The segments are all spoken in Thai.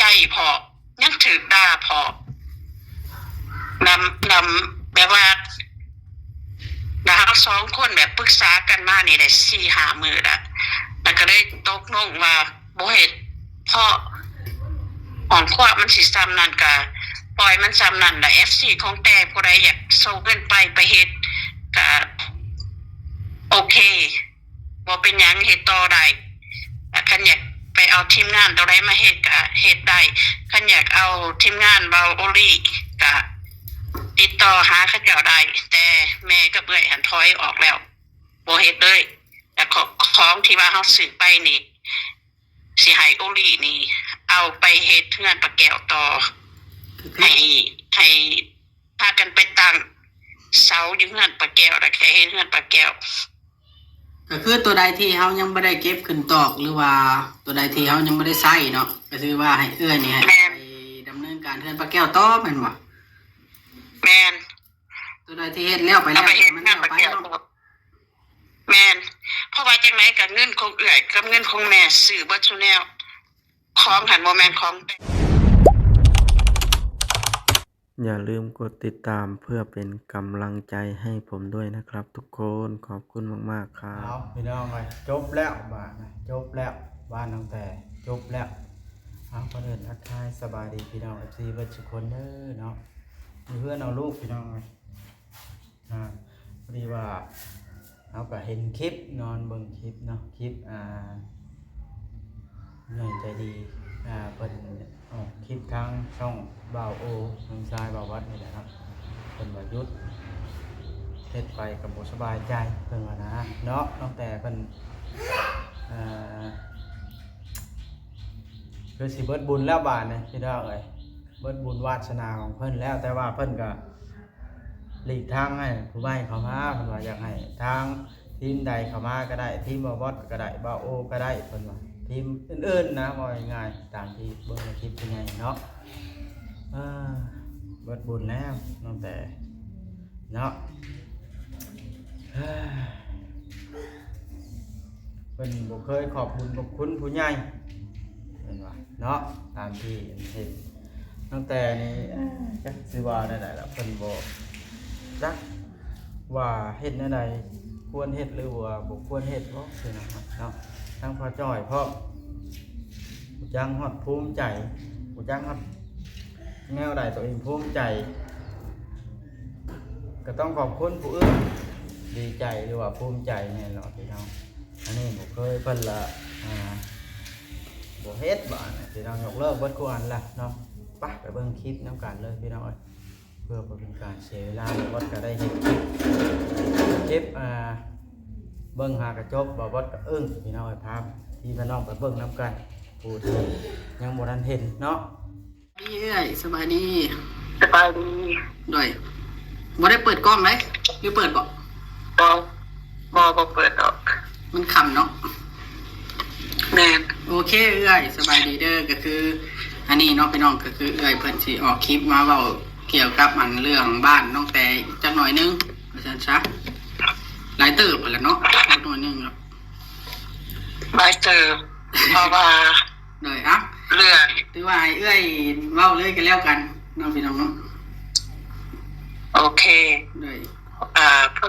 ล่พอยังถือด่าพอนำแบบว่าดาวสองคนแบบปรึกษากันมานี่ได้4-5 มื้อแล้วก็เลยตกลงว่าบ่เฮ็ดเพราะของความมันสิซ้ำนั่นก็ปล่อยมันซ้ำนั่นแหละ FC ของแต่ผู้ใดอยากส่งเงินไปเฮ็ดก็โอเคบ่เป็นหยังเฮ็ดต่อได้แต่คันอยากไปเอาทีมงานตัวใดมาเฮ็ดก็เฮ็ดได้คันอยากเอาทีมงานเบาโอลี่ก็ติดต่อหาเขาเจ้าได้แต่แม่กับเอื้อยหันถอยออกแล้วบ่เฮ็ดเลยแต่ของที่ว่าเฮาซื้อไปนี่สิให้โอลี่นี่เอาไปเฮ็ดงานประแก้วต่อให้พากันไปตั้งเสาอยู่งานประแก้วแล้วแค่เฮ็ดงานประแก้วก็คือตัวใดที่เฮายังบ่ได้เก็บขึ้นตอกหรือว่าตัวใดที่เฮายังบ่ได้ใช้เนาะก็คือว่าให้เอื้อยนี่ให้ไปดำเนินการเฮือนปลาแก้วต่อแม่นบ่แม่นตัวใดที่เฮ็ดแล้วไปแล้วมันเอาไปเนาะแม่นเพราะว่าจังได๋ก็เงินของเอื้อยกับเงินของแม่ซื้อเบิดซุแนวของหันบ่แม่นของอย่าลืมกดติดตามเพื่อเป็นกำลังใจให้ผมด้วยนะครับทุกคนขอบคุณมากๆครับพี่น้องเลยจบแล้วบ้านจบแล้วบ้านน้องแต่จบแล้วก็เดินทักทายสบายดีพี่น้องFCเบิดทุกคนเด้อเนาะมีเพื่อนเอาลูกพี่น้องเลยพอดีว่าเอาก็เห็นคลิปนอนเบิ่งคลิปเนาะคลิปหน่อยใจดีเป็นคลิปทางช่องบ่าวโอน้องชายบ่าววัดนี่แหละครับเป็นว่ายุทธเฮ็ดไปกับบ่สบายใจเพิ่นว่านะเนาะตั้งแต่เพิ่นคือสิเบิดบุญแล้วบาดนี่พี่น้องเอ้ยเบิดบุญวาสนาของเพิ่นแล้วแต่ว่าเพิ่นก็หลีกทางให้ผู้ใหญ่เข้ามาเพิ่นว่าอยากให้ทางทีมใดเข้ามาก็ได้ทีมบ่าววัดก็ได้บ่าวโอก็ได้เพิ่นว่าทีมอื่นๆนะว่าง่ายๆตามที่เบิ่งในคลิปเป็นไงเนาะเบิดบุญแล้วตั้งแต่เนาะเป็นบ่เคยขอบบุญขอบคุณผู้ใหญ่เป็นว่าเนาะตามที่เห็นตั้งแต่นี้จักสิว่าได้ล่ะเพิ่นบ่จักว่าเฮ็ดแนวใดควรเฮ็ดหรือว่าบ่ควรเฮ็ดบ่คือนะครับเนาะทั้งพ่อจ้อยพ่อยังฮอดภูมิใจยังฮอดแนวใดตัวเองภูมิใจก็ต้องขอบคุณผู้อื่นดีใจหรือว่าภูมิใจแน่นอนพี่น้องอันนี้ผมเคยเพิ่นละบ่เฮ็ดบ้านพี่น้องยกเลิกเบิดกูอันละเนาะไปเบิ่งคลิปน้ำกันเลยพี่น้องเพื่อเป็นการเสียเวลาบ่ก็ได้เห็นคลิปเบิ่งหากระจบบ่ก็พี่น้องพาพี่น้องไปเบิ่งน้ำกันผู้ที่ยังบ่ทันเห็นเนาะพี่เอ้ยสบายดี สบายดีด้วยบ่ได้เปิดกล้องเลยหรือเปิดบ่บ่เปิดออกมันขำเนาะแม่นโอเคเอ้ยสบายดีเด้อก็คืออันนี้เนาะพี่น้องก็คือเอ้ยเพิ่นสิออกคลิปมาเว้าเกี่ยวกับอันเรื่องบ้านน้องแต่จักหน่อยนึงว่าซั่นซะหลายเติบแล้วเนาะจักหน่อยนึงครับหลายเติบเพราะว่าเลยอ่ะเรื่องถือว่าให้เอ้ยเว้าเลยกันแล้วกันน้องพี่น้องเนาะโอเคเลยพ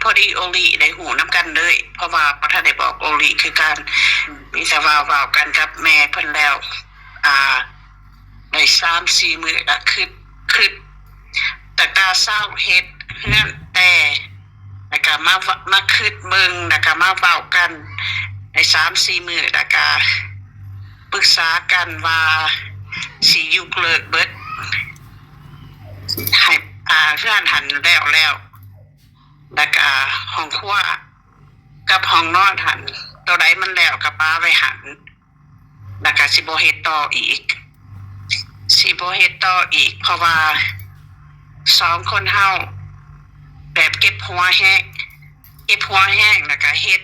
อดีโอลีได้หูน้ำกันเลยเพราะว่าท่านได้บอกโอลีคือการมีสาวาวกันกับแม่เพิ่นแล้วใน3-4 มื้อคือแต่ตาเศร้าเฮ็ดนั่นแต่แล้วก็มาคิดเบิ่งแล้วก็มาเว้ากันใน3-4 มื้อแล้วก็ปรึกษากันว่าสิยกเลิกเบิดให้เพื่อนหันแล้วแล้วก็ห้องครัวกับห้องนอนหันตัวใดมันแล้วก็ป้าไว้หันแล้วก็สิบ่เฮ็ดต่ออีกเพราะว่า2คนเฮาแบบเก็บหัวแห้งแล้วก็เฮ็ด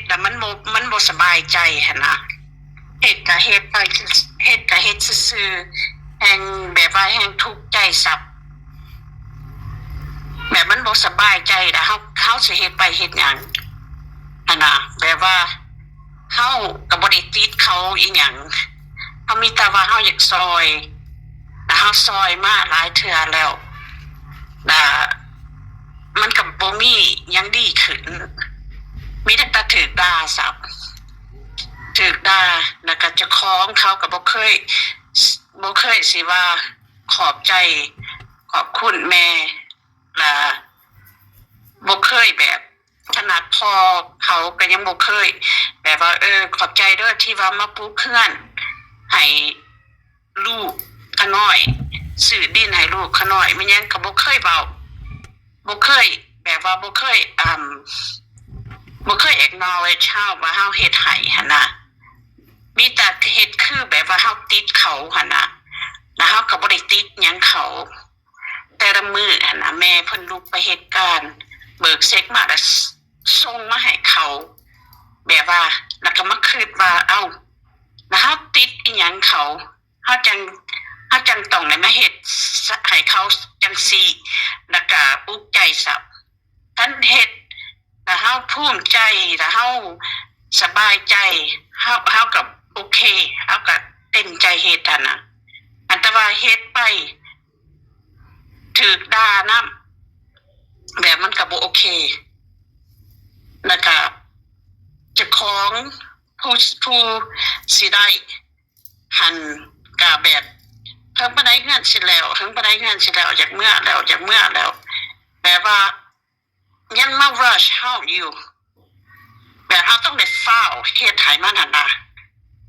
แล้วมันบ่สบายใจหั่นนะเฮ็ดก็เฮ็ดไปซื่อๆแห่งแบบว่าแห่งทุกข์ใจสับแบบมันบ่สบายใจแล้วเฮาสิเฮ็ดไปเฮ็ดหยังหั่นน่ะแบบว่าเฮาก็บ่ได้ติดเขาอีหยัง เขามีแต่ว่าเขาอยากซอยแล้วเขาซอยมาหลายเทื่อแล้วแล้วมันกับโบมี่ยังดีขึ้นมีแต่ตาถือดาสับถือดาแล้วก็จะคล้องเขากับบ่เคยสิว่าขอบใจขอบคุณแม่และบ่เคยแบบขนาดพอเขาก็ยังบ่เคยแบบว่าขอบใจเด้อที่ว่ามาปลูกเพื่อนให้ลูกขน้อยซื้อดินให้ลูกขน้อยมันยังก็บ่เคยเว้าบ่เคยแบบว่าบ่เคยacknowledge เฮาว่าเฮาเฮ็ดให้หั่นน่ะมีแต่เฮ็ดคือแบบว่าเฮาติดเขาหั่นน่ะแล้วเฮาก็บ่ได้ติดหยังเขาแต่ละมื้อหั่นน่ะแม่เพิ่นลุกไปเฮ็ดการเบิกเช็คมาแล้วส่งมาให้เขาแบบว่าแล้วก็มาคิดว่าเอ้าแล้วเฮาติดอีหยังเขาเฮาจังต้องได้มาเฮ็ดให้เขาจังซี่แล้วก็อุกใจสับท่านเฮ็ดแล้วเฮาภูมิใจแล้วเฮาสบายใจเฮากับโอเคเฮาก็เต็มใจเฮ็ดหั่นน่ะอันแต่ว่าเฮ็ดไปถูกด่านำแบบมันก็บ่โอเคแล้วก็เจ้าของผู้สิได้หันก็แบบเพิ่งบ่ได้งานสิแล้วอยากเมื่อแล้วแบบว่ายังมา rush เฮาอยู่แบบเฮาต้องได้ฟ้าวเฮ็ดให้มันหั่นน่ะ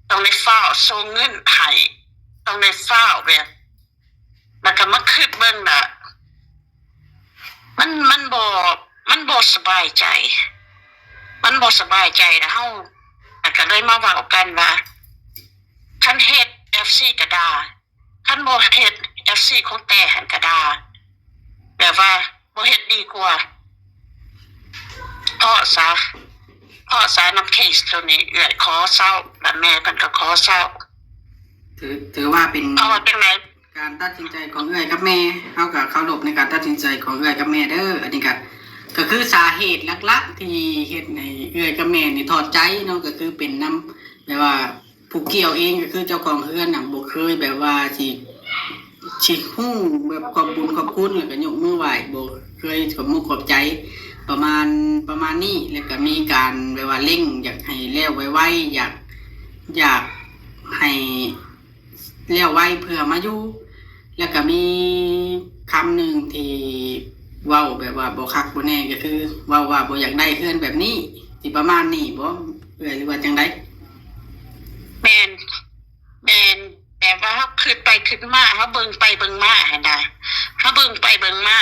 ต้องได้ฟ้าวส่งเงินให้ต้องได้ฟ้าวแบบแล้วก็มาคิดเบิ่งน่ะมันบ่สบายใจนะเฮาแล้วก็เลยมาเว้ากันว่าคันเฮ็ด FC ก็ด่าคันบ่เฮ็ด FC คงแต่หันก็ด่าแบบว่าบ่เฮ็ดดีกว่าเพราะซะนำเคสตัวนี้เอื้อยขอเศร้าและแม่เพิ่นก็ขอเศร้าถือว่าเป็นเพราะว่าจังได๋การตัดสินใจของเอื้อยกับแม่เฮาก็เคารพในการตัดสินใจของเอื้อยกับแม่เด้ออันนี้ก็คือสาเหตุหลักๆที่เฮ็ดให้เอื้อยกับแม่นี่ถอดใจเนาะก็คือเป็นนำแบบว่าผู้เกี่ยวเองก็คือเจ้าของเฮือนน่ะบ่เคยแบบว่าสิฮู้แบบขอบบุญขอบคุณแล้วก็ยกมือไหว้บ่เคยขอบมุกขอบใจประมาณนี้แล้วก็มีการแบบว่าเร่งอยากให้แล้วไวๆอยากให้แล้วไวเพื่อมาอยู่แล้วก็มีคำหนึ่งที่เว้าแบบว่าบ่คักบ่แน่ก็คือเว้าว่าบ่อยากได้เฮือนแบบนี้สิประมาณนี้บ่หรือว่าจังได๋แม่นแบบว่าเฮาคิดไปคิดมาเฮาเบิ่งไปเบิ่งมาหั่นน่ะเฮาเบิ่งไปเบิ่งมา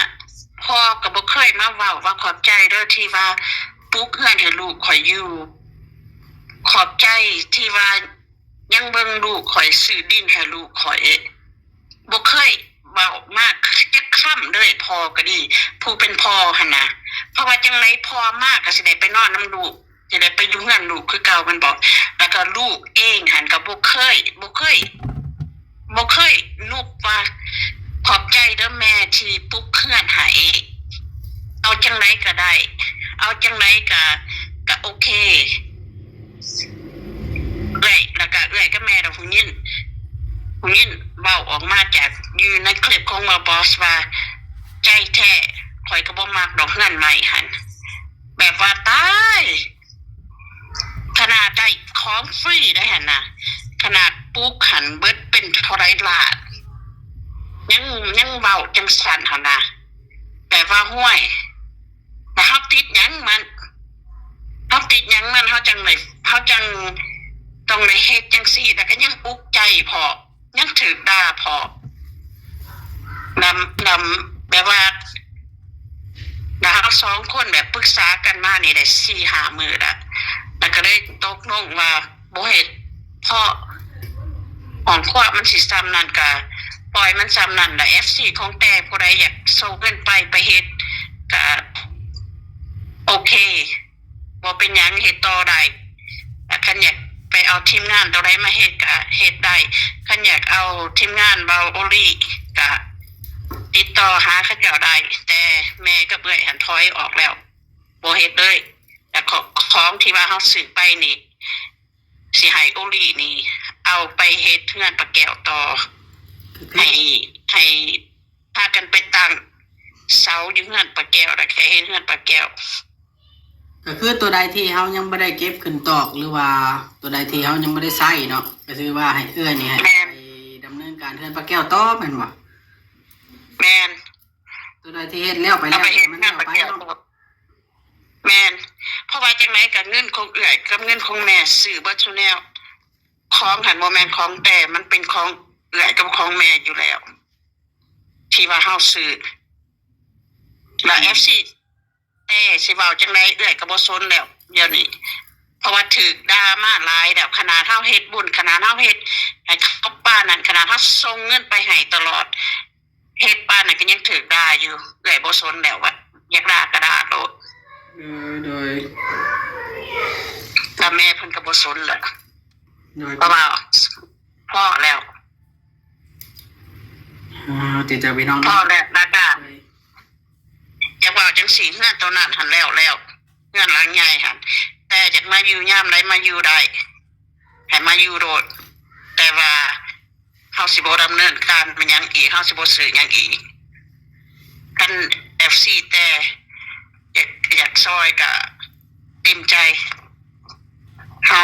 พ่อก็บ่เคยมาเว้าว่าขอบใจเด้อที่ว่าปลูกเฮือนให้ลูกข่อยอยู่ขอบใจที่ว่ายังเบิ่งลูกข่อยซื้อดินให้ลูกข่อยบ่เคยเว้ามากจักคำเลยพ่อก็ดีผู้เป็นพ่อหั่นน่ะเพราะว่าจังได๋พ่อมากก็สิได้ไปนอนนำลูกสิได้ไปอยู่เฮือนลูกคือเก่ามันบอกแล้วก็ลูกเองหั่นก็บ่เคยลูกว่าขอบใจเด้อแม่ที่ปลุกเฮือนให้เอาจังได๋ก็ได้เอาจังได๋ก็โอเคแล้วก็กับแม่ดอกผู้หญิงเว้าออกมาจากอยู่ในคลิปของบอสว่าใจแท้ข่อยก็บ่มักดอกเฮือนใหม่หั่นแบบว่าตายขนาดได้ของฟรีได้หั่นน่ะขนาดปลูกหันเบิดเป็นเท่าไรล้านยังเว้าจังซั่นหั่นน่ะแต่ว่าห้วยแต่เฮาติดหยังมันเฮาจังต้องได้เฮ็ดจังซี่แต่ก็ยังอุกใจพอยังถูกด่าพอนำแบบว่าเรา2คนแบบปรึกษากันมานี่ได้ 4-5 มื้อแล้วก็ได้ตกลงว่าบ่เฮ็ดเพราะของความมันสิซ้ำนั่นก็ปล่อยมันซ้ำนั่นล่ะ FC ของแต่ผู้ใดอยากส่งเงินไปเฮ็ดก็โอเคบ่เป็นหยังเฮ็ดต่อได้แต่คันอยากไปเอาทีมงานตัวใดมาเฮ็ดก็เฮ็ดได้คันอยากเอาทีมงานเบาโอลี่ก็ติดต่อหาเขาเจ้าได้แต่แม่ก็เบื่อหันถอยออกแล้วบ่เฮ็ดเลยแต่ของที่ว่าเฮาซื้อไปนี่สิให้โอลี่นี่ เอาไปเฮ็ดเฮือนปลาแก้วต่อให้พากันไปตั้งเสาอยู่เฮือนปลาแก้วแล้วแค่เฮ็ดเฮือนปลาแก้ว ก็คือตัวใดที่เฮายังบ่ได้เก็บขึ้นตอกหรือว่าตัวใดที่เฮายังบ่ได้ใช้เนาะก็คือว่าให้เอื้อนี่ให้ไปดำเนินการเฮือนปลาแก้วต่อแม่นบ่ แม่น ตัวใดที่เฮ็ดแล้วไปแล้ เอา ว ไปเฮ็ด มัน เฮือน เอา ปลา ไป แก้ว เนาะ แม่นเพราะว่าจังไดกับเงินของเอื้อยกับเงินของแม่ซื้อเบิดซุแนวของหันบ่แม่นของแต่มันเป็นของเอื้อยกับของแม่อยู่แล้ว ที่ว่าเฮาซื้อแล้ว FC แต่สิเว้าจังไดเอื้อยก็บ่สนแล้วเดี๋ยวนี้เพราะว่าถูกด่ามาหลายแล้วขนาดเฮาเฮ็ดบุญขนาดเฮาเฮ็ดให้เขาป้านนั้นขนาดเฮาส่งเงินไปให้ตลอดเฮ็ดป้านนั้นก็ยังถูกด่าอยู่เอื้อยบ่สนแล้วว่าอยากด่าก็ด่าโลด โดย แล้วแม่เพิ่นก็บ่สนแหละ โดย เพราะว่าพ่อแล้ว ติดใจพี่น้อง พ่อ เนาะ แล้วแล้วก็อยากว่าจังซี่เฮือนตัวนั้นหันแล้วเฮือนหลังใหญ่หันแต่อยากมาอยู่ยามใดมาอยู่ได้ให้มาอยู่โดดแต่ว่าเฮาสิบ่ดำเนินการมันหยังอีกเฮาสิบ่ซื้อหยังอีกคัน FC แต่อยากซอยก็เต็มใจเฮา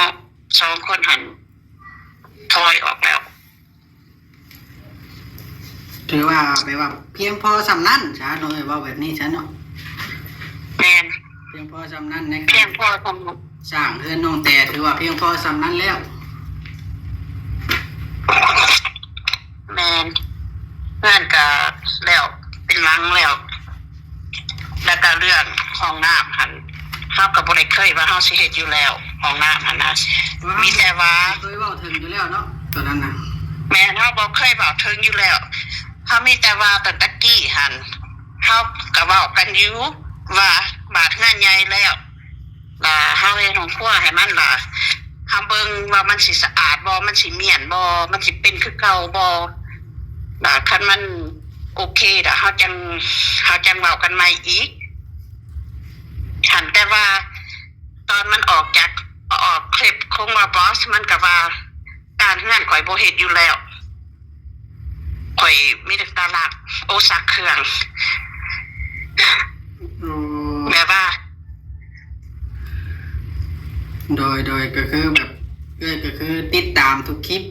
สองคนหันถอยออกแล้ว ถือว่าแบบว่าเพียงพอสำนั้นจ้าโดยว่าแบบนี้ฉันเนาะ แม่น เพียงพอสำนั้นใน เพี กาย ง ร พอสำหรับ สร้างเฮือนน้องแต่ถือว่าเพียงพอสำนั้นแล้ว แมนเพื่อนก็แล้วเป็นหลังแล้วก็เรื่องห้องน้ำหันเฮาก็บ่ได้เคยว่าเฮาสิเฮ็ดอยู่แล้วห้องน้ำหันนะมีแต่ว่า เคยเว้าถึงอยู่แล้วเนาะตัวนั้นน่ะ แม่นเฮาบ่เคยเว้าถึงอยู่แล้วเฮามีแต่ว่าแต่ตะกี้หันเฮาก็เว้ากันอยู่ว่าบาดงานใหญ่แล้วล่ะเฮาเฮ็ดของครัวให้มันล่ะเฮาเบิ่งว่ามันสิสะอาดบ่มันสิเมียนบ่มันสิเป็นคือเก่าบ่ล่ะคันมันโอเคล่ะเฮาจังเว้ากันใหม่อีกหันแต่ว่าตอนมันออกคลิปคงว่าบอสมันก็ว่าการเฮือนข่อยบ่เฮ็ดอยู่แล้วข่อยมีแต่ตลาดโอซักเครื่องแบบว่า โดยก็คือแบบก็คือติดตามทุกคลิป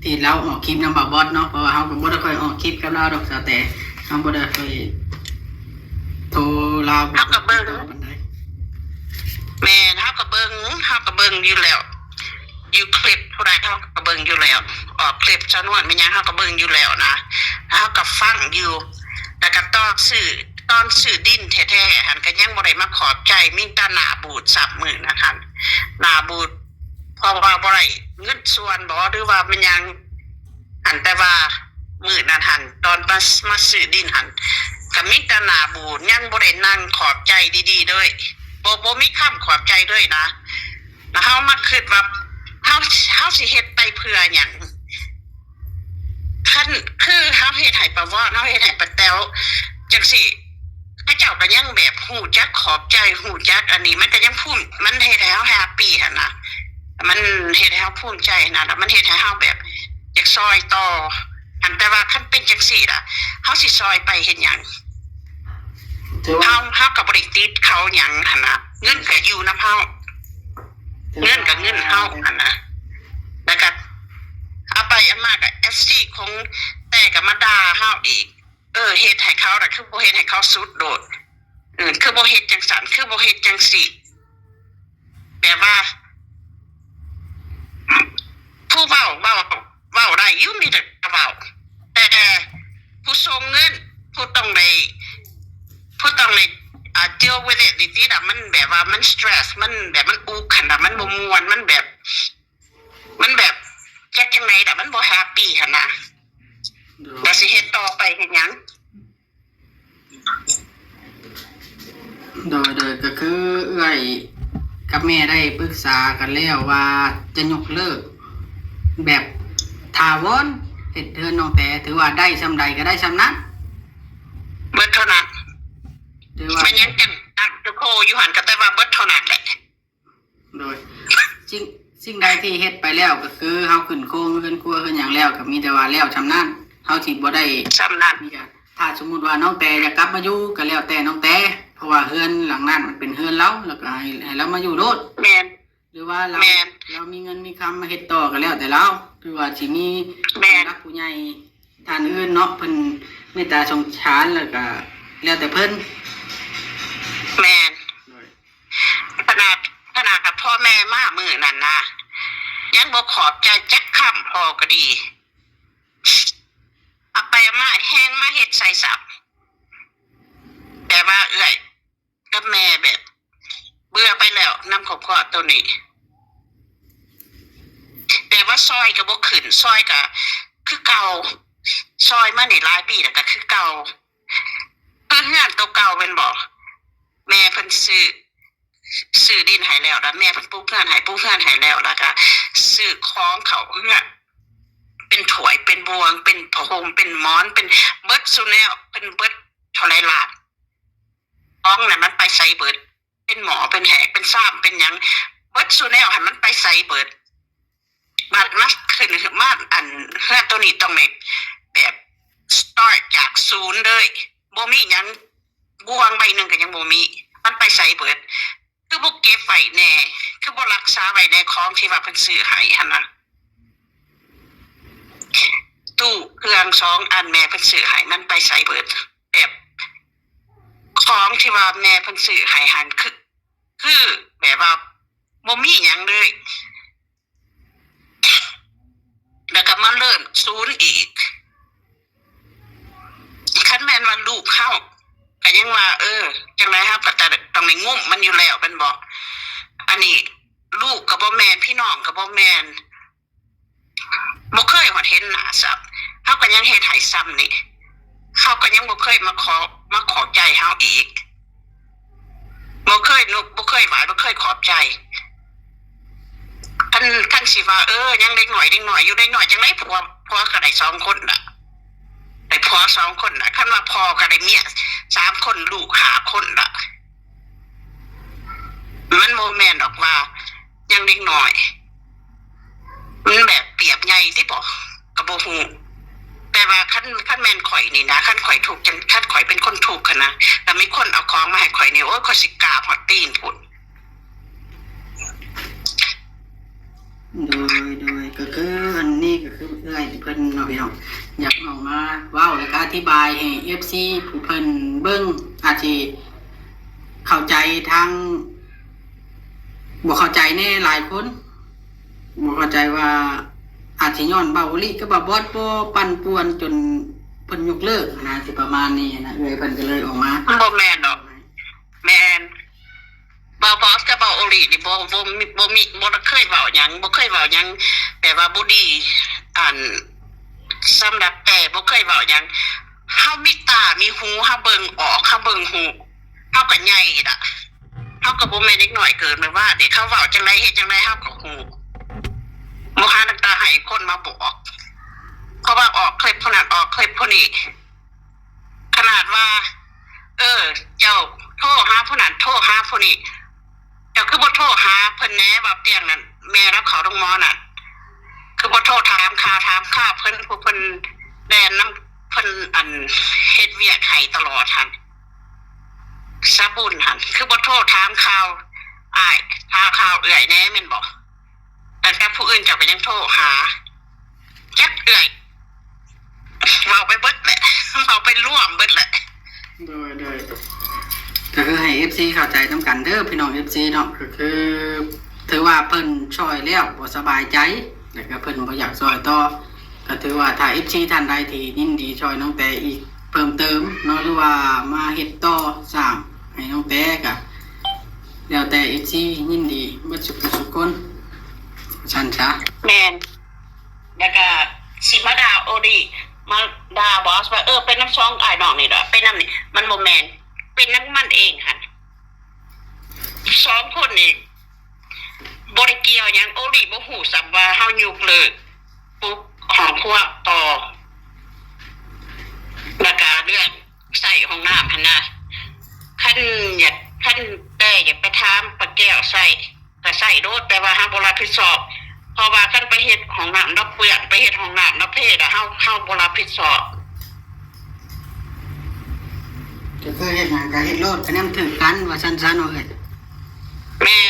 ที่เราออกคลิปนำบ่าวบอสเนาะเพราะว่าเฮาก็บ่ได้ค่อยออกคลิปกับเราดอกแต่เฮาบ่ได้ค่อยโทรลาบ่ปานใด แม่นเฮาก็เบิ่งอยู่แล้วอยู่คลิปผู้ใดเฮาก็เบิ่งอยู่แล้วออกคลิปจำนวนมันยังเฮาก็เบิ่งอยู่แล้วนะเฮาก็ฟังอยู่แต่ก็ตอนซื้อดินแท้ๆหันก็ยังบ่ได้มาขอบใจมีแต่หน้าบูดสับมือนะคะหน้าบูดเพราะว่าบ่ได้เงินส่วนบ่หรือว่ามันยังหันแต่ว่ามื้อนั้นหันตอนมาซื้อดินหันก็มีแต่หน้าบูดยังบ่ได้นั่งขอบใจดีๆเลยบ่มีคำขอบใจเลยนะแล้วเฮามาคิดว่าเฮาสิเฮ็ดไปเพื่อหยังคันคือเฮาเฮ็ดให้ประวอดเฮาเฮ็ดให้ป้าแต๋วจังซี่พระเจ้าก็ยังแบบฮู้จักขอบใจฮู้จักอันนี้มันก็ยังภูมิมันเฮ็ดให้เฮาแฮปปี้หั่นน่ะมันเฮ็ดให้เฮาภูมิใจนะแล้วมันเฮ็ดให้เฮาแบบอยากซอยต่ออันแต่ว่าคันเป็นจังซี่ล่ะเฮาสิซอยไปเฮ็ดหยัง ถือว่า เฮาก็บ่ได้ติดเขาหยังหั่นน่ะเงินก็อยู่นำเฮาเงินก็เงินเฮาหั่นน่ะแล้วก็เอาไปเอามาก็ FC ของแต่ก็มาด่าเฮาอีกเฮ็ดให้เขาน่ะคือบ่เฮ็ดให้เขาสุดโดดคือบ่เฮ็ดจังซั่นคือบ่เฮ็ดจังซี่แบบว่าผู้เว้าได้อยู่มีแต่เว้าแต่ผู้ส่งเงินผู้ต้องได้deal with it ดิติน่ะมันแบบว่ามัน stress มันแบบมันอุกขนาดมันบ่ม่วนมันแบบจักจังได๋น่ะมันบ่แฮปปี้หั่นน่ะแล้วสิเฮ็ดต่อไปเฮ็ดหยัง โดยก็คือเอื้อยกับแม่ได้ปรึกษากันแล้วว่าจะยกเลิกแบบถาวรเฮ็ดเฮือนน้องแต่ถือว่าได้ซำใดก็ได้ซำนั้น เบิดเท่านั้น ถือว่า มันยังจังตั้งตะโคอยู่หั่นก็แต่ว่าเบิดเท่านั้นแหละ โดย สิ่งใดที่เฮ็ดไปแล้วก็คือเฮาขึ้นโครงขึ้นครัวขึ้นหยังแล้วก็มีแต่ว่าแล้วชำนาญเฮาสิบ่ได้ สำนัก นี่ก็ถ้าสมมุติว่าน้องแต่อยากกลับมาอยู่ก็แล้วแต่น้องแต่เพราะว่าเฮือนหลังนั้นมันเป็นเฮือนเราแล้วก็ให้เรามาอยู่โลด แม่น หรือว่าเรา แม่น เรามีเงินมีคำมาเฮ็ดต่อก็แล้วแต่เราหรือว่าสิมี แม่น ผู้รักผู้ใหญ่ท่านอื่นเนาะเพิ่นเมตตาสงสารแล้วก็แล้วแต่เพิ่น แม่นขนาดกับพ่อแม่มามื้อนั้นนะยังบ่ขอบใจจักคำพอก็ดีเอาไปมาแห้งมาเฮ็ดใส่สับแต่ว่าเอื้อยกับแม่แบบ เบื่อไปแล้วนำครอบครัวตัวนี้ แต่ว่าซอยก็บ่ขึ้นซอยก็คือเก่าซอยมานี่หลายปีแล้วก็คือเก่าคือเฮือนตัวเก่าเป็นบ่แม่เพิ่นซื้อดินให้แล้วแล้วแม่เพิ่นปลูกเฮือนให้แล้วแล้วก็ซื้อของเขาเฮือนเป็นถ้วยเป็นบวงเป็นผ้าห่มเป็นหมอนเป็นเบิดซุแนวเป็นเบิดเท่าไหร่ล้านของน่ะมันไปใส่เบิดเป็นหมอเป็นแหกเป็นซ้ำเป็นหยังเบิดซุแนวให้มันไปใส่เบิดมาขึ้นมาอันเฮือนตัวนี้ต้องแบบสตาร์ทจากศูนย์เลยบ่มีหยังบวงใบหนึงก็ยังบ่มีมันไปใส่เบิดคือบ่เก็บไว้แน่คือบ่รักษาไว้ในของที่ว่าเพิ่นซื้อให้หั่นน่ะตู้เครื่อง2อันแม่เพิ่นซื้อให้มันไปใส่เบิดแบบของที่ว่าแม่เพิ่นซื้อให้หันคือแบบว่าบ่มีหยังเลยแล้วก็มาเริ่มศูนย์อีกคันแม่นว่าลูกเข้าก็ยังว่าจังได๋ครับก็จะต้องได้งุ่มมันอยู่แล้วเป็นบ่อันนี้ลูกก็บ่แม่นพี่น้องก็บ่แม่นบ่เคยฮอดเห็นหน้าซับเฮาก็ยังเฮ็ดให้ซ้ำนี่เขาก็ยังบ่เคยมาขอใจเฮาอีกบ่เคยไหวบ่เคยขอบใจคันสิว่ายังเด็กหน่อยอยู่เด็กหน่อยจังได๋ผัวก็ได้2คนน่ะได้ผัว2คนน่ะคันว่าพ่อก็ได้เมีย3คนลูก5คนน่ะมันโมแม่นดอกว่ายังเด็กหน่อยมันแบบเปรียบใหญ่ที่บ่ก็บ่ฮู้แต่ว่าคันแม่นข่อยนี่นะคันข่อยถูกจังคันข่อยเป็นคนถูกนะแต่มีคนเอาของมาให้ข่อยนี่โอ้ยข่อยสิกราบฮอดตีนพุ่น โดยก็คืออันนี้ก็คือเอื้อยเพิ่นเนาะพี่น้องอยากออกมาเว้าแล้วก็อธิบายให้ FC ผู้เพิ่นเบิ่งอาจสิเข้าใจทางบ่เข้าใจแน่หลายคนบ่เข้าใจว่าอาจสิย้อนเบาอีหลีก็บ่บอดบ่ปั่นป่วนจนเพิ่นยกเลิกนะสิประมาณนี้นะเอื้อยเพิ่นก็เลยออกมา บ่แม่นดอกแม่นบ่บอสกับบ่โอลีนี่บ่เคยเว้าหยังบ่เคยเว้าหยังแต่ว่าบ่ดีอันสำหรับแต่บ่เคยเว้าหยังเฮามีตามีหูเฮาเบิ่งออกเฮาเบิ่งหูเฮาก็ใหญ่ล่ะเฮาก็บ่แม่นเด็กน้อยเกินไปว่าเด็กเขาเว้าจังไดเฮ็ดจังไดเฮาก็ฮู้บ่หาน้ำตาให้คนมาบอกเพราะว่าออกคลิปพวกนั้นออกคลิปพวกนี้ขนาดว่าเจ้าโทรหาผู้นั้นโทรหาผู้นี้เจ้าคือบ่โทรหาเพิ่นแหน่ว่าเตียงนั้นแม่รับเขาโรงหมอน่ะคือบ่โทรถามข่าวเพิ่นผู้เพิ่นแดนนำเพิ่นอันเฮ็ดเวียกให้ตลอดหั่นสะบุญหั่นคือบ่โทรถามข่าวอ้ายข่าวเอื้อยแหน่แม่นบ่แต่กับผู้อื่นเจ้าก็ยังโทรหาจักเอื้อยเว้าไปเบิดแหละเว้าไปร่วมเบิดแหละ โดยก็คือให้ FC เข้าใจนำกันเด้อพี่น้อง FC เนาะก็คือถือว่าเพิ่นช่วยแล้วบ่สบายใจแล้วก็เพิ่นบ่อยากช่วยต่อก็ถือว่าถ้า FC ท่านใดที่ยินดีช่วยน้องแต่อีกเพิ่มเติมเนาะหรือว่ามาเฮ็ดต่อสร้างให้น้องแต่ก็แล้วแต่ FC ยินดีเบิดทุกคนฉันจ้ะ แมนแล้วก็สิมาด่าโอดีมาด่าบอสว่าเป็นน้ำซองอ้ายน้องนี่ดอกเป็นน้ำนี่มันบ่แม่นเป็นน้ำมันเองหั่น2คนนี่บ่ได้เกี่ยวหยังโอดีบ่ฮู้ซ้ํว่าเฮายกเลิกปุ๊บของพวกต่อแล้วก็เรื่องใส่ห้องน้ำหั่นน่ะคันแต่อยากไปถามป้าแก้วใส่ก็ใส่โดดแต่ว่าเฮาบ่รับผิดชอบ ราะว่าคันไปเฮ็ดของน้ำนับเปื้อนไปเฮ็ดของน้ำนับเพศอะเฮาบ่รับผิดชอบ ก็คือเฮ็ดหยังก็เฮ็ดโลดคะแนนถึงกันว่าซั่นๆเนาะเอ้ย แม่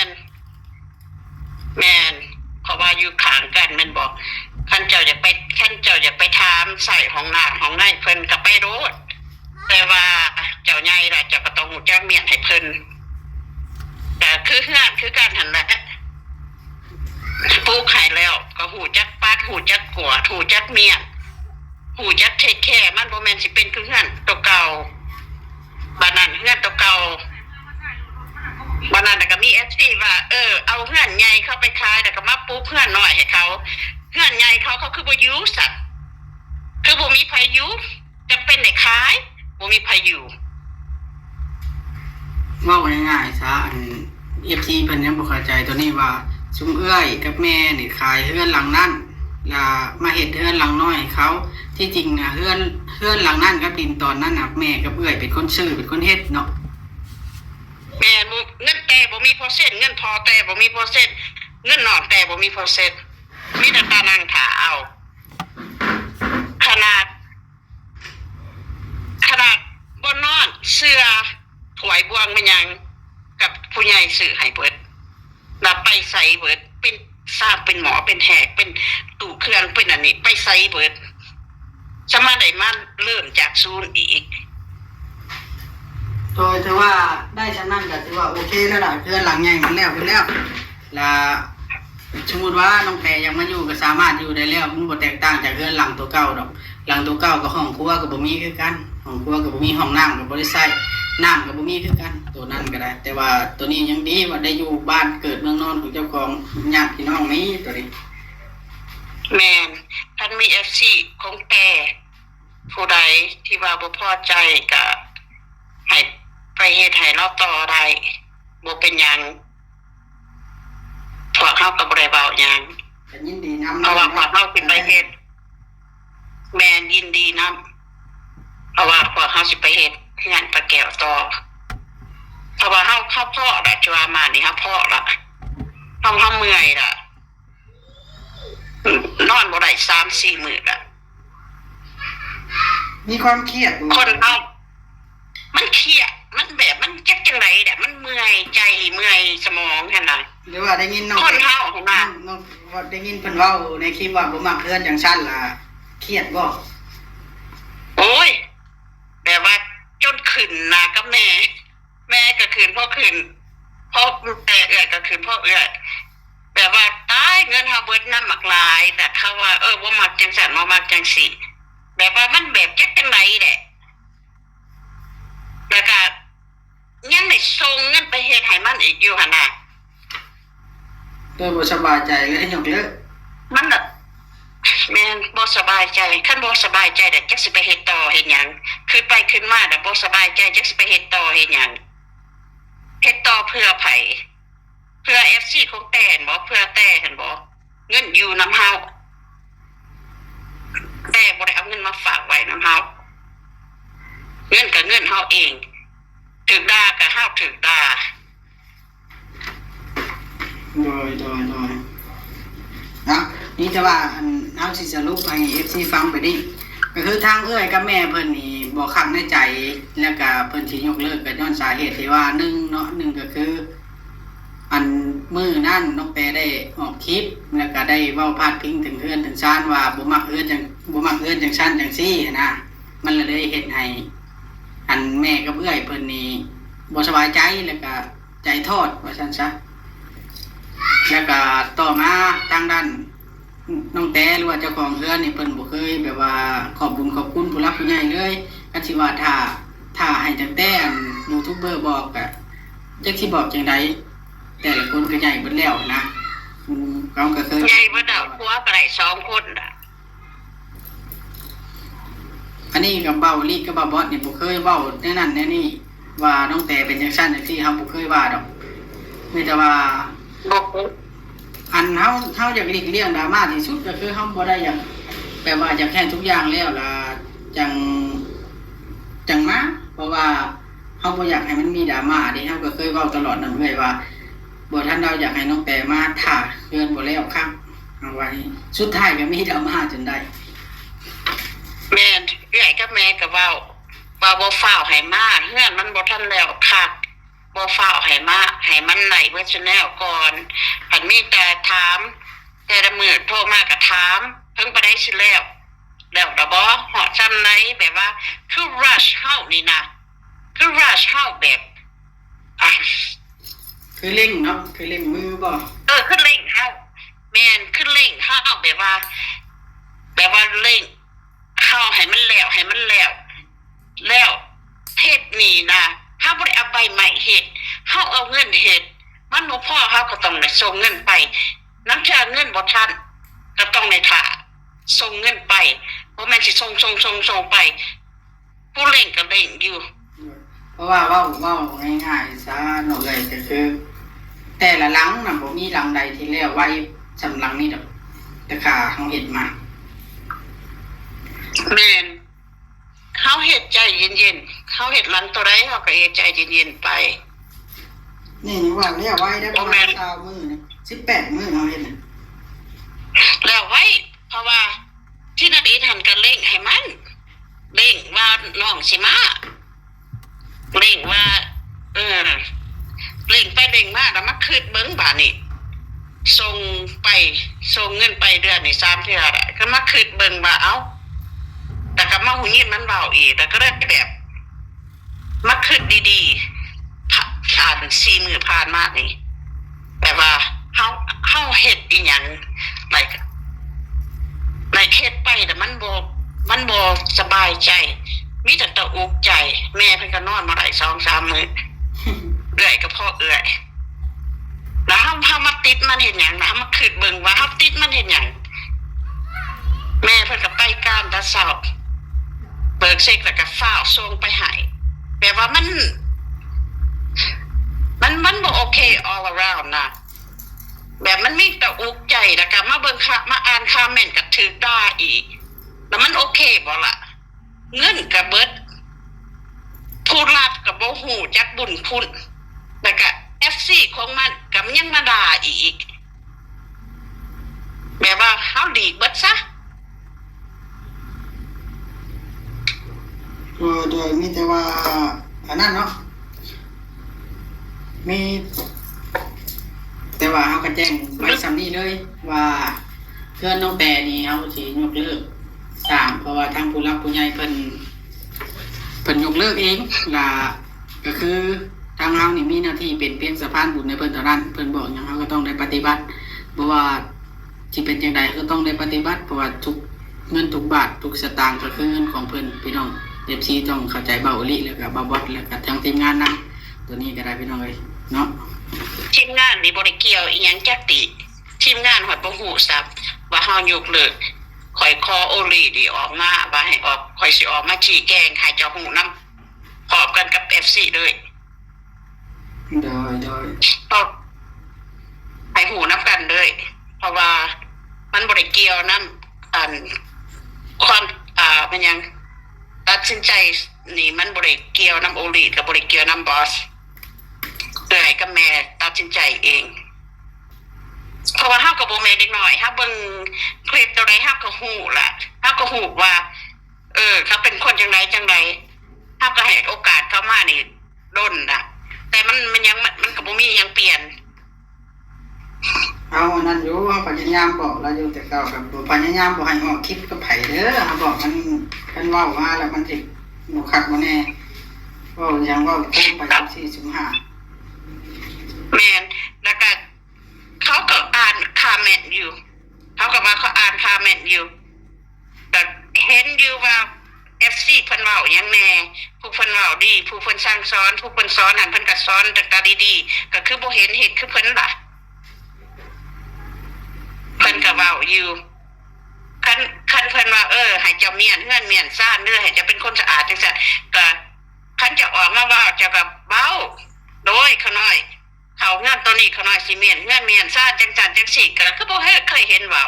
นเพราะว่าอยู่ข้างกันแม่นบอกคันเจ้าอยากไปถามใส่ของน้ำของในเพิ่นก็ไปโลดแต่ว่าเจ้าใหญ่ล่ะเจ้าก็ต้องรู้จักเมียนให้เพิ่นแต่คือเฮือนคือกันหั่นแหละปลูกให้แล้วก็หูจักปาดหูจักกวาดหูจักเมียนหูจักเทคแคร์มันบ่แม่นสิเป็นคือเฮือนตัวเก่าบ้านนั้นเฮือนตัวเก่าบ้านนั้นก็มี FC ว่าเอาเฮือนใหญ่เข้าไปขายแล้วก็มาปลูกเฮือนน้อยให้เขาเฮือนใหญ่เขาคือบ่อยู่สัตว์คือบ่มีไผอยู่จะเป็นได้ขายบ่มีไผอยู่ เว้าง่ายๆซะอัน FT เพิ่นยังบ่เข้าใจตัวนี้ว่าซุมเอื้อยกับแม่นี่ขายเฮือนหลังนั้นแล้วมาเฮ็ดเฮือนหลังน้อยให้เขาที่จริงน่ะเฮือนหลังนั้นกับดินตอนนั้นน่ะแม่กับเอื้อยเป็นคนซื้อเป็นคนเฮ็ดเนาะ แม่บ่เงินแต่บ่มีเปอร์เซ็นต์เงินพอแต่บ่มีเปอร์เซ็นต์เงินนอนแต่บ่มีเปอร์เซ็นต์มีแต่ตานั่งถาเอาขนาดบ่นอนเสื้อถวยบวงมันยังกับผู้ใหญ่ซื้อให้เบิดแล้วไปใส่เบิดเป็นทราบเป็นหมอเป็นแหกเป็นตู้เครื่องเป็นอันนี้ไปใส่เบิดจะมาได้มาเริ่มจากศูนย์อีก โดยถือว่าได้ชั้นนั้นก็ถือว่าโอเคแล้วล่ะเฮือนหลังใหญ่มันแล้วแล้วสมมุติว่าน้องแพรยังมาอยู่ก็สามารถอยู่ได้แล้วมันบ่แตกต่างจากเฮือนหลังตัวเก่าดอกหลังตัวเก่าก็ห้องครัวก็บ่มีคือกันห้องครัวก็บ่มีห้องน้ำก็บ่ได้ใช้น้ำก็บ่มีคือกันตัวนั้นก็ได้แต่ว่าตัวนี้ยังดีว่าได้อยู่บ้านเกิดเมืองนอนของเจ้าของญาติพี่น้องนี้ตัวนี้ แมนท่านมี FC ของแต่ผู้ใดที่ว่าบ่พอใจก็ให้ไปเฮ็ดให้เราต่อได้บ่เป็นหยังพวกเฮาก็บ่ได้เว้าหยัง ก็ยินดีนำ เพราะว่าพวกเฮาสิไปเฮ็ดแม่นยินดีนํเพราะว่าพวกเฮาสิไปเฮ็ดงานปลาแก้วต่อเพราะว่าเฮาเพาะละจัวมานี่เฮาเพาะละเฮาเมื่อยละนอนบ่ได้ 3-4 มื้อละ มีความเครียดอยู่ คนเฮามันเครียดมันแบบมันจักจังได๋แหละมันเมื่อยใจเมื่อยสมองหั่นน่ะ หรือว่าได้ยินน้อง คนเฮาของน่ะ น้องว่าได้ยินเพิ่นเว้าในคลิปว่าบ่มักเฮือนจังซั่นล่ะเครียดบ่ โอ้ยแบบว่าจนขึ้นน่ะกับแม่ก็ขึ้นพ่อขึ้นพ่อแม่เอื้อยก็ขึ้นพ่อเอื้อยแบบว่าตายเงินเฮาเบิดนำมักหลายแต่เขาว่าบ่มักจังซั่นบ่มักจังซี่แบบว่ามันแบบจักจังไดแหละแล้วก็ยังได้ส่งเงินไปเฮ็ดให้มันอีกอยู่หั่นน่ะ โดยบ่สบายใจเลยให้ยกเลิก มันแบบแม่นบ่สบายใจคันบ่สบายใจแต่จักสิไปเฮ็ดต่อเฮ็ดหยังคือไปขึ้นมาแต่บ่สบายใจจักสิไปเฮ็ดต่อเฮ็ดหยังเฮ็ดต่อเพื่อไผเพื่อ FC ของแต่นบ่เพื่อแต่หั่นบ่เงินอยู่นำเฮาแต่บ่ได้เอาเงินมาฝากไว้นำเฮาเงินก็เงินเฮาเองถูกด่าก็เฮาถูกด่า โดยนะนี่จะว่าอันเฮาสิสรุปให้ FC ฟังไปดิก็คือทางเอื้อยกับแม่เพิ่นนี่บ่คักในใจแล้วก็เพิ่นสิยกเลิกก็ย้อนสาเหตุที่ว่า1เนาะ1ก็คืออันมื้อนั้นน้องแปรได้ออกคลิปแล้วก็ได้เว้าพาดพิงถึงเฮือนถึงชานว่าบ่มักเฮือนจังซั่นจังซี่นะมันเลยเฮ็ดให้อันแม่กับเอื้อยเพิ่นนี่บ่สบายใจแล้วก็ใจทอดว่าซั่นซะ แล้วก็ต่อมาทางด้านน้องแต่หรือว่าเจ้าของเฮือนนี่เพิ่นบ่เคยแบบว่าขอบคุณผู้รักผู้ใหญ่เลยก็สิว่าถ้าให้จังแต่ยูทูบเบอร์บอกก็จักสิบอกจังไดแต่ละคนก็ใหญ่เบิดแล้วนะเขาก็เคย ใหญ่บ่ดอกผัวก็ได้2คนน่ะ อันนี้กับเบ้าลีกับเบ้าบอสนี่บ่เคยเว้าแน่นั่นแน่นี่ว่าน้องแต่เป็นจังซั่นจังซี่เฮาบ่เคยว่าดอกมีแต่ว่า บ่ อันเฮาอยากหลีกเลี่ยงดราม่าที่สุดก็คือเฮาบ่ได้อยากแปลว่าอยากให้ทุกอย่างแล้วล่ะจังมาเพราะว่าเฮาบ่อยากให้มันมีดราม่าเด้เฮาก็เคยเว้าตลอดนั่นเลยว่าบ่ทันเราอยากให้น้องแปรมาถ้าเฮือนบ่แล้วครับเฮ เอาไว้สุดท้ายก็มีดราม่าจนได้ แม่เอื้อยกับแม่ก็เว้าบ่ฟ้าวให้มาเฮือนมันบ่ทันแล้วคักบ่ฟ้าวให้มาให้มันไหลเบิดซุแนวก่อนอันมีแต่ถามแต่ละมื้อโทรมาก็ถามเพิ่งไปได้สิแล้วก็บ่ฮอดซ้ำไหนแบบว่าคือรัชเฮานี่นะคือรัชเฮาแบบอ่ะ คือเร่งเนาะคือเร่งมือบ่ คือเร่งเฮาแม่นคือเร่งเฮาแบบว่าเร่งเฮาให้มันแล้วแล้วเฮ็ดนี่นะเฮาบ่ได้เอาใบใหม่เฮ็ดเฮาเอาเงินเฮ็ดมันบ่พอเฮาก็ต้องได้ส่งเงินไปนักจากเงินบ่ทันก็ต้องได้ท่าส่งเงินไปบ่แม่นสิส่งไปผู้เร่งก็เร่งอยู่ เพราะว่าเว้าง่ายๆซะเนาะเลยก็คือ แต่ละหลังน่ะบ่มีหลังใดที่แล้วไว้สำหลังนี้ดอกแต่ค่าเฮาเฮ็ดมา แม่นเขาเฮ็ดใจเย็นๆเขาเฮ็ดหลังตัวใดเขาก็เฮ็ดใจเย็นๆไป นี่ว่าแล้วไว้ได้ประมาณ20มื้อนะ18มื้อเฮาเฮ็ดน่ะ แล้วไว้เพราะว่าที่นัดอีทหันกันเร่งให้มันเร่งว่าน้องสิมาเร่งว่าเร่งไปเร่งมาแล้วมาคืนเบิ่งบาดนี้ส่งเงินไปเดือนนี่3เทื่อละก็มาคืนเบิ่งว่าเอ้าแต่ก็มาหูยินมันเว้าอีกแต่ก็ได้แบบมาคืนดีๆผ่าน4มื้อผ่านมานี่แบบว่าเฮาเฮ็ดอีหยังเฮ็ดไปแต่มันบ่สบายใจมีแต่ตะอุกใจแม่เพิ่นก็นอนมาได้ 2-3 มื้อเอื้อยก็พ่อเอื้อยแล้วเฮามาติดมันเฮ็ดหยังนะเฮามาคิดเบิ่งว่าเฮาติดมันเฮ็ดหยังแม่เพิ่นก็ไปการตะเช้าเบิกเช็คแล้วก็ฟ้าวส่งไปให้แบบว่ามันบ่โอเค all around นะแบบมันมีแต่อุกใจแล้วก็มาเบิ่งมาอ่านคอมเมนต์ก็ถูกด่าอีกแล้วมันโอเคบ่ล่ะเงินก็เบิดผู้รับก็บ่ฮู้จักบุญคุณแล้วก็ FC ของมันก็ยังมาด่าอีกแบบว่าเฮาดีเบิดซะ ก็โดยมีแต่ว่าอันนั้นเนาะมีแต่ว่าเฮาก็แจ้งไว้ซ้ำนี้เลยว่าเพื่อนน้องแต่นี่เฮาสิยกเลิกสร้างเพราะว่าทางผู้รับผู้ใหญ่เพิ่นยกเลิกเองล่ะก็คือทางเฮานี่มีหน้าที่เป็นเพียงสะพานบุญในเพิ่นเท่านั้นเพิ่นบอกหยังเฮาก็ต้องได้ปฏิบัติเพราะว่าสิเป็นจังไดก็ต้องได้ปฏิบัติเพราะว่าทุกเงินทุกบาททุกสตางค์ก็คือเงินของเพิ่นพี่น้อง FC ต้องเข้าใจเบาอีหลีแล้วก็เบาบอสแล้วก็ทางทีมงานนำตัวนี้ก็ได้พี่น้องเอ้ยเนาะ ทีมงานนี่บ่ได้เกี่ยวอีหยังจักติทีมงานฮอดบ่ฮู้ซับว่าเฮายกเลิกข่อยคอโอลีนี่ออกมาว่าให้ออกข่อยสิออกมาชี้แจงให้เจ้าฮู้นำพร้อมกันกับ FC เลยโดยก็ให้ฮู้นำกันเลยเพราะว่ามันบ่ได้เกี่ยวนำความมันหยังตัดสินใจนี่มันบ่ได้เกี่ยวนำโอลีก็บ่ได้เกี่ยวนำบอสเอื้อยกับแม่ตัดสินใจเองเพราะว่าเฮาก็บ่แม่นเด็กน้อยเฮาเบิ่งคลิปตัวใดเฮาก็ฮู้ล่ะเฮาก็ฮู้ว่าเขาเป็นคนจังไดเฮาก็ให้โอกาสเขามานี่ด้นน่ะแต่มันยังมันก็บ่มีหยังเปลี่ยน เอาอันนั้นอยู่เฮาพยายามบอกเราอยู่แต่เก่ากับพยายามบ่ให้ออกคลิปกับไผเด้อเฮาบอกมันเว้ามาแล้วมันสิบ่คักบ่แน่เว้าหยังเว้าโคมไป14-15แม่นแล้วก็เขาก็อ่านคอมเมนต์อยู่เขาก็ว่าเขาอ่านคอมเมนต์อยู่แต่เห็นอยู่ว่า FC เพิ่นเว้าหยังแน่ผู้เพิ่นเว้าดีผู้เพิ่นสร้างสอนผู้เพิ่นสอนหันเพิ่นก็สอนแต่ดีๆก็คือบ่เห็นเฮ็ดคือเพิ่นล่ะเพิ่นก็เว้าอยู่คันเพิ่นว่าให้เจ้าเมียนเฮือนเมียนซ่านเด้อให้เจ้าเป็นคนสะอาดจังซั่นก็คันจะออกมาเว้าเจ้าก็เว้าโดยเขาน้อยเขางานตัวนี้เขาน้อยสิเมียนเฮือนเมียนซ่านจังซั่นจังซี่ก็คือบ่เคยเห็นเว้า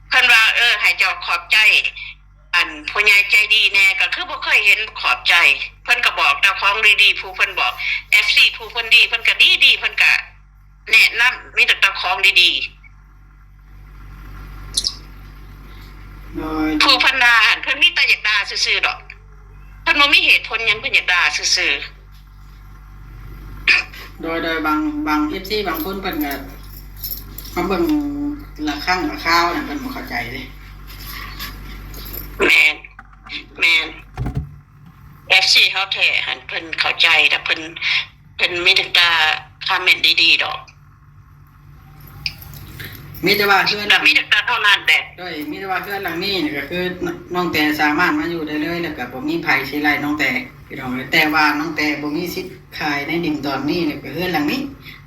เพิ่นว่าให้เจ้าขอบใจอันผู้ใหญ่ใจดีแน่ก็คือบ่เคยเห็นขอบใจเพิ่นก็บอกแต่ของดีๆผู้เพิ่นบอก FC ผู้เพิ่นดีเพิ่นก็ดีๆเพิ่นก็แนะนำมีแต่ของดีๆ โดย ผู้เพันดาหั่นเพิ่นมีแต่อยากด่าซื่อๆดอกเพิ่นบ่มีเหตุผลหยังเพิ่นอยากด่าซื่อ โดยบาง FC บางคนเพิ่นก็มาเบิ่งละครั้งละคราวนั่นเพิ่นบ่เข้าใจเด้ ๆแม่น FC เฮาแท้หั่นเพิ่นเข้าใจแต่เพิ่นมีแต่ด่าคอมเมนต์ดีๆดอก มีแต่ว่าเพื่อน แต่มีแต่ด่าเท่านั้นแหละ ด้วยมีแต่ว่าเพื่อนหลังนี้นี่ก็คือน้องแต่สามารถมาอยู่ได้เลยแล้วก็บ่มีภัยสิไล่น้องแต่พี่น้องเอ้ยแต่ว่าน้องแต่บ่มีสิทธิ์ขายในดินตอนนี้เนี่ยก็เพื่อนหลังนี้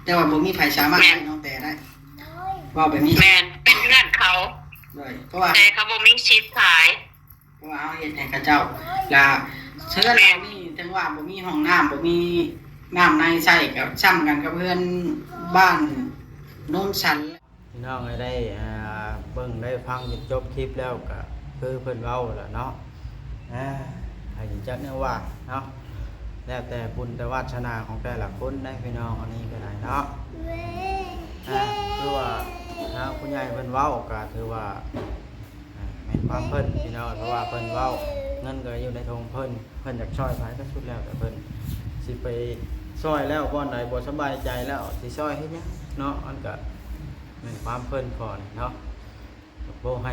แต่ว่าบ่มีภัยสามารถให้น้องแต่ได้เว้าแบบนี้ แม่นเป็นเงื่อนเขา ด้วยเพราะว่า แต่เขาบ่มีสิทธิ์ขาย เฮาเฮ็ดให้เขาเจ้าล่ะเชิญหลังนี้ถึงว่าบ่มีห้องน้ำบ่มีน้ำในใช้ก็ซ้ำกันกับเพื่อนบ้านโนนสัน พี่น้องได้เบิ่งได้ฟังจนจบคลิปแล้วก็คือเพิ่นเว้าแล้วเนาะให้จักแนวว่าเนาะแล้วแต่บุญแต่วาสนาของแต่ละคนได้พี่น้องอันนี้ก็ได้เนาะคือว่าทางผู้ใหญ่เพิ่นเว้าก็ถือว่าแม่นความเพิ่นพี่น้องเพราะว่าเพิ่นเว้าเงินก็อยู่ในธงเพิ่นอยากช่วยไผก็สุดแล้วแต่เพิ่นสิไปช่วยแล้วบ่อนใดบ่สบายใจแล้วสิช่วยเฮ็ดหยังเนาะมันก็แม่นความเพิ่นพอนี่เนาะโบให้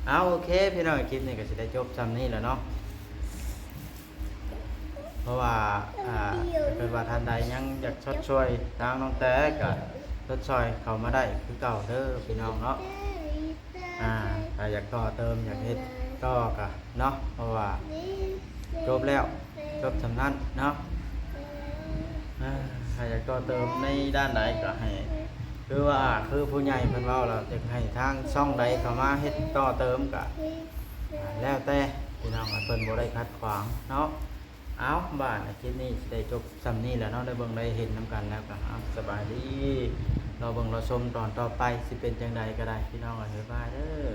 เอาโอเคพี่น้องคลิปนี้ก็สิได้จบซ้ำนี้แล้วเนาะเพราะว่าถ้าเกิดว่าท่านใดยังอยากชดช่วยทางน้องแต่ก็ชดช่วยเข้ามาได้คือเก่าเด้อพี่น้องเนาะถ้าอยากต่อเติมอยากเฮ็ดก็เนาะเพราะว่าจบแล้วจบสำนั้นเนาะถ้าอยากต่อเติมในด้านไหนก็ให้คือว่าคือผู้ใหญ่เพิ่นเว้าแล้วจะให้ทางช่องใดเข้ามาเฮ็ดต่อเติมก็แล้วแต่พี่น้องเพิ่นบ่ได้ขัดขวางเนาะเอาบ้านคลิปนี้สิได้จบซ้ำนี้แหล้วเนาะได้เบิ่งได้เห็นนํกันแล้วก็สบายดีเราเบิ่งเราชมตอนต่อไปสิเป็นจังใดก็ได้พี่น้องบ๊ายบายเด้อ